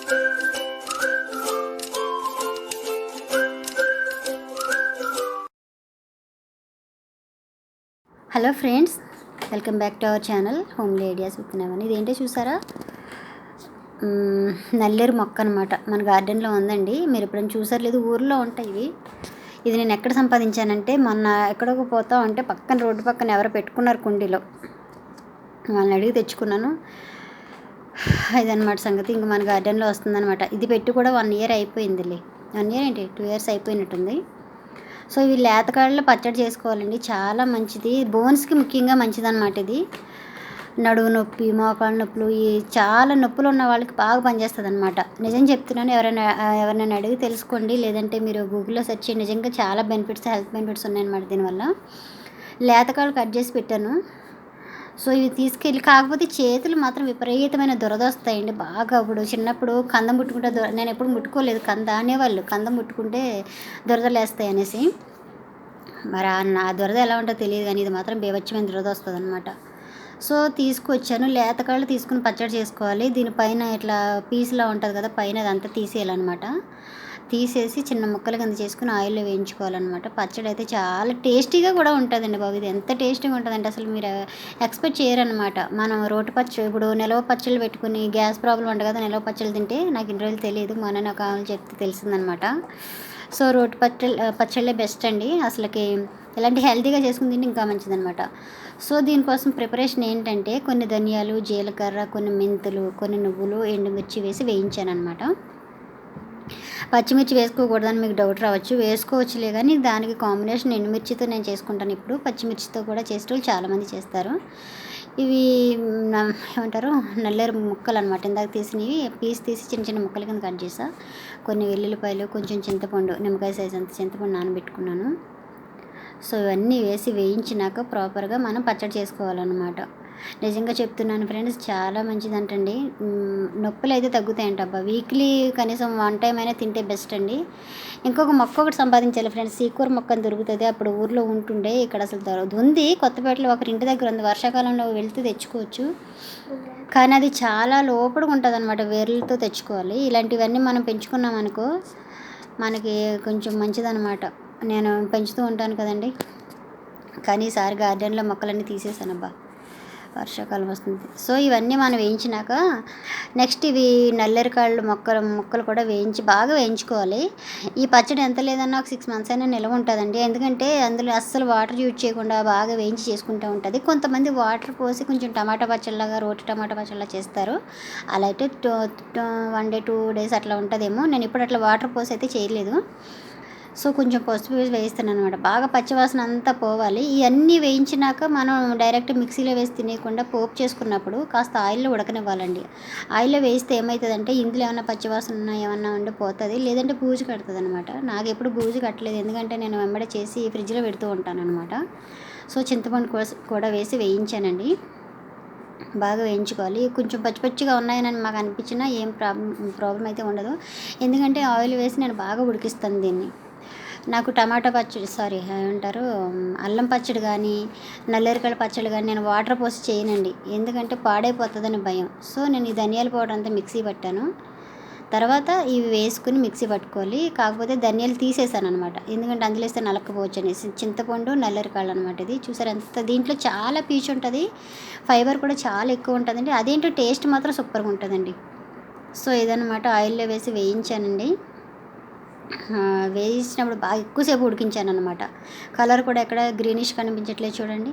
Hello friends, welcome back to our channel homely ideas with Naveena. ఇదేంటో చూసారా, నల్లేరు మొక్క అనమాట. మన గార్డెన్లో ఉందండి. మీరు ఎప్పుడైనా చూసారు లేదు, ఊర్లో ఉంటాయి ఇవి. ఇది నేను ఎక్కడ సంపాదించానంటే, మొన్న ఎక్కడికి పోతా ఉంటే పక్కన రోడ్డు పక్కన ఎవరో పెట్టుకున్నారు కుండీలో, వాళ్ళని అడిగి తెచ్చుకున్నాను. ఇదన్నమాట సంగతి. ఇంక మన గార్డెన్లో వస్తుందన్నమాట. ఇది పెట్టి కూడా 1 ఇయర్ అయిపోయిందిలే. 1 ఇయర్ ఏంటి, 2 ఇయర్స్ అయిపోయినట్టుంది. సో ఇవి లేతకాడలో పచ్చడి చేసుకోవాలండి, చాలా మంచిది. బోన్స్కి ముఖ్యంగా మంచిదన్నమాట ఇది. నడువు నొప్పి, మోకాళ్ళ నొప్పులు, ఈ చాలా నొప్పులు ఉన్న వాళ్ళకి బాగా పనిచేస్తుంది అనమాట. నిజం చెప్తున్నాను. ఎవరైనా అడిగి తెలుసుకోండి, లేదంటే మీరు గూగుల్లో సెర్చ్ చేయండి. నిజంగా చాలా బెనిఫిట్స్, హెల్త్ బెనిఫిట్స్ ఉన్నాయన్నమాట దీనివల్ల. లేతకాడలు కట్ చేసి పెట్టాను. సో ఇవి తీసుకెళ్ళి, కాకపోతే చేతులు మాత్రం విపరీతమైన దురద వస్తాయండి బాగా. ఇప్పుడు చిన్నప్పుడు కందం ముట్టుకుంటే నేను ఎప్పుడు ముట్టుకోలేదు, కంద అనేవాళ్ళు, కందం ముట్టుకుంటే దురదలు వేస్తాయి అనేసి. మరి నా దురద ఎలా ఉంటుందో తెలియదు, కానీ ఇది మాత్రం బీభత్సమైన దురద వస్తుంది అనమాట. సో తీసుకొచ్చాను. లేతకాళ్ళు తీసుకుని పచ్చడి చేసుకోవాలి. దీనిపైన ఇట్లా పీస్లా ఉంటుంది కదా, పైన అదంతా తీసేయాలన్నమాట. తీసేసి చిన్న ముక్కలు కింద చేసుకుని ఆయిల్లో వేయించుకోవాలన్నమాట. పచ్చడి అయితే చాలా టేస్టీగా కూడా ఉంటుందండి బాబు. ఇది ఎంత టేస్టీగా ఉంటుందంటే అసలు మీరు ఎక్స్పెక్ట్ చేయరనమాట. మనం రోటి పచ్చడి, ఇప్పుడు నిలవ పచ్చళ్ళు పెట్టుకుని, గ్యాస్ ప్రాబ్లం ఉంటుంది కదా, నిలవ పచ్చళ్ళు తింటే నాకు ఇన్ని రోజులు తెలియదు, మా నాన్న కావాలని చెప్తే తెలిసిందనమాట. సో రోటి పచ్చళ్ళే బెస్ట్ అండి అసలుకి. ఇలాంటి హెల్తీగా చేసుకుని తింటే ఇంకా మంచిదనమాట. సో దీనికోసం ప్రిపరేషన్ ఏంటంటే, కొన్ని ధనియాలు, జీలకర్ర, కొన్ని మెంతులు, కొన్ని నువ్వులు, ఎండుమిర్చి వేసి వేయించాను అనమాట. పచ్చిమిర్చి వేసుకోకూడదని మీకు డౌట్ రావచ్చు, వేసుకోవచ్చులే, కానీ దానికి కాంబినేషన్ ఎండుమిర్చితో నేను చేసుకుంటాను. ఇప్పుడు పచ్చిమిర్చితో కూడా చేసేటోళ్ళు చాలామంది చేస్తారు. ఇవి ఏమంటారు, నల్లేరు ముక్కలు అనమాట. ఇందాక తీసినవి పీస్ తీసి చిన్న చిన్న ముక్కల కింద కట్ చేసా. కొన్ని వెల్లుల్లిపాయలు, కొంచెం చింతపండు, నిమ్మకాయ సైజ్ అంత చింతపండు నానబెట్టుకున్నాను. సో ఇవన్నీ వేసి వేయించినాక ప్రాపర్గా మనం పచ్చడి చేసుకోవాలన్నమాట. నిజంగా చెప్తున్నాను ఫ్రెండ్స్, చాలా మంచిదంటండి. నొప్పులు అయితే తగ్గుతాయంట అబ్బా. వీక్లీ కనీసం 1 టైం అయినా తింటే బెస్ట్ అండి. ఇంకొక మొక్క ఒకటి సంపాదించాలి ఫ్రెండ్స్, సీకూర మొక్క అని దొరుకుతుంది. అప్పుడు ఊర్లో ఉంటుండే, ఇక్కడ అసలు ఉంది. కొత్తపేటలో ఒకరి ఇంటి దగ్గర ఉంది. వర్షాకాలంలో వెళ్తే తెచ్చుకోవచ్చు, కానీ అది చాలా లోపలికి ఉంటుంది అనమాట. వేర్లతో తెచ్చుకోవాలి. ఇలాంటివన్నీ మనం పెంచుకున్నాం అనుకో, మనకి కొంచెం మంచిదన్నమాట. నేను పెంచుతూ ఉంటాను కదండి, కానీ ఈసారి గార్డెన్లో మొక్కలన్నీ తీసేసానబ్బా, వర్షాకాలం వస్తుంది. సో ఇవన్నీ మనం వేయించినాక నెక్స్ట్ ఇవి నల్లేరికాళ్ళు ముక్కలు కూడా బాగా వేయించుకోవాలి. ఈ పచ్చడి ఎంత లేదన్నా ఒక 6 months అయినా నిల్వ ఉంటుందండి. ఎందుకంటే అందులో అస్సలు వాటర్ యూజ్ చేయకుండా బాగా వేయించి చేసుకుంటూ ఉంటుంది. కొంతమంది వాటర్ పోసి కొంచెం టమాటా పచ్చడిలాగా, రోటి టమాటా పచ్చడిలా చేస్తారు. అలా అయితే 1 day 2 days అట్లా ఉంటుందేమో. నేను ఇప్పుడు అట్లా వాటర్ పోసి అయితే చేయలేదు. సో కొంచెం పసుపు వేసి వేయిస్తాను అనమాట. బాగా పచ్చివాసన అంతా పోవాలి. ఇవన్నీ వేయించినాక మనం డైరెక్ట్ మిక్సీలో వేసి తినేయకుండా పోపు చేసుకున్నప్పుడు కాస్త ఆయిల్లో ఉడకనివ్వాలండి. ఆయిల్లో వేస్తే ఏమవుతుందంటే, ఇందులో ఏమైనా పచ్చివాసన ఉన్నా ఏమన్నా ఉండి పోతుంది, లేదంటే బూజు కడుతుంది అనమాట. నాకు ఎప్పుడు బూజు కట్టలేదు, ఎందుకంటే నేను వెంబడే చేసి ఫ్రిడ్జ్లో పెడుతూ ఉంటాను అనమాట. సో చింతపండు కూడా వేసి వేయించానండి. బాగా వేయించుకోవాలి. కొంచెం పచ్చిగా ఉన్నాయని మాకు అనిపించినా ఏం ప్రాబ్లం అయితే ఉండదు, ఎందుకంటే ఆయిల్ వేసి నేను బాగా ఉడికిస్తాను దీన్ని. నాకు టమాటా పచ్చడి, ఏమంటారు, అల్లం పచ్చడి కానీ, నల్లేరికాయల పచ్చడి కానీ నేను వాటర్ పోసి చేయనండి, ఎందుకంటే పాడైపోతుందని భయం. సో నేను ఈ ధనియాల పౌడర్ అంతా మిక్సీ పట్టాను. తర్వాత ఇవి వేసుకుని మిక్సీ పట్టుకోవాలి. కాకపోతే ధనియాలు తీసేసాను అనమాట, ఎందుకంటే అందులో వేస్తే నలక్కపోవచ్చు అనేసి. చింతపండు, నల్లేరికాయలు అనమాట. ఇది చూసారు ఎంత, దీంట్లో చాలా పీచు ఉంటుంది, ఫైబర్ కూడా చాలా ఎక్కువ ఉంటుందండి. అదేంటో టేస్ట్ మాత్రం సూపర్గా ఉంటుందండి. సో ఇదనమాట, ఆయిల్లో వేసి వేయించానండి. వేయించినప్పుడు బాగా ఎక్కువసేపు ఉడికించాను అనమాట. కలర్ కూడా ఎక్కడ గ్రీనిష్ కనిపించట్లేదు చూడండి.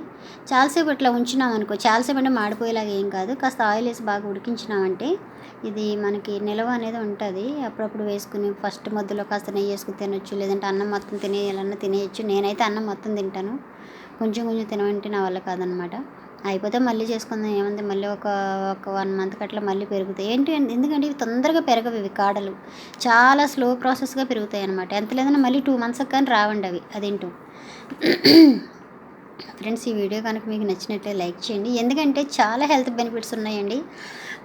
చాలాసేపు ఇట్లా ఉంచినాం అనుకో, చాలాసేపు అంటే మాడిపోయేలాగా ఏం కాదు, కాస్త ఆయిల్ వేసి బాగా ఉడికించినామంటే ఇది మనకి నిలవ అనేది ఉంటుంది. అప్పుడప్పుడు వేసుకుని ఫస్ట్ మధ్యలో కాస్త నెయ్యి వేసుకుని తినొచ్చు, లేదంటే అన్నం మొత్తం తినేయాలన్నా తినేయచ్చు. నేనైతే అన్నం మొత్తం తింటాను, కొంచెం కొంచెం తినమంటే నా వల్ల కాదనమాట. అయిపోతే మళ్ళీ చేసుకుందాం ఏముంది, మళ్ళీ ఒక 1 month అట్లా మళ్ళీ పెరుగుతాయి. ఎందుకంటే ఇవి తొందరగా పెరగవు, ఇవి కాడలు చాలా స్లో ప్రాసెస్గా పెరుగుతాయి అనమాట. ఎంత లేదన్నా మళ్ళీ 2 months కానీ రావండి అవి, అదేంటో. ఫ్రెండ్స్, ఈ వీడియో కనుక మీకు నచ్చినట్లయితే లైక్ చేయండి, ఎందుకంటే చాలా హెల్త్ బెనిఫిట్స్ ఉన్నాయండి.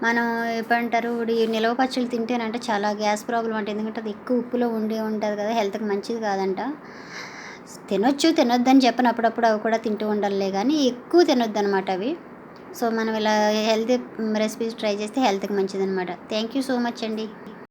మనం ఎప్పుడంటారు, ఈ నిలవ పచ్చళ్ళు తింటేనంటే చాలా గ్యాస్ ప్రాబ్లం అంటే, ఎందుకంటే అది ఎక్కువ ఉప్పులో ఉంటుంది కదా, హెల్త్కి మంచిది కాదంట. తినొద్దని చెప్పను, అప్పుడప్పుడు అవి కూడా తింటూ ఉండాలే, కానీ ఎక్కువ తినొద్దు అనమాట అవి. సో మనం ఇలా హెల్తీ రెసిపీస్ ట్రై చేస్తే హెల్త్కి మంచిదనమాట. థ్యాంక్ యూ సో మచ్ అండి.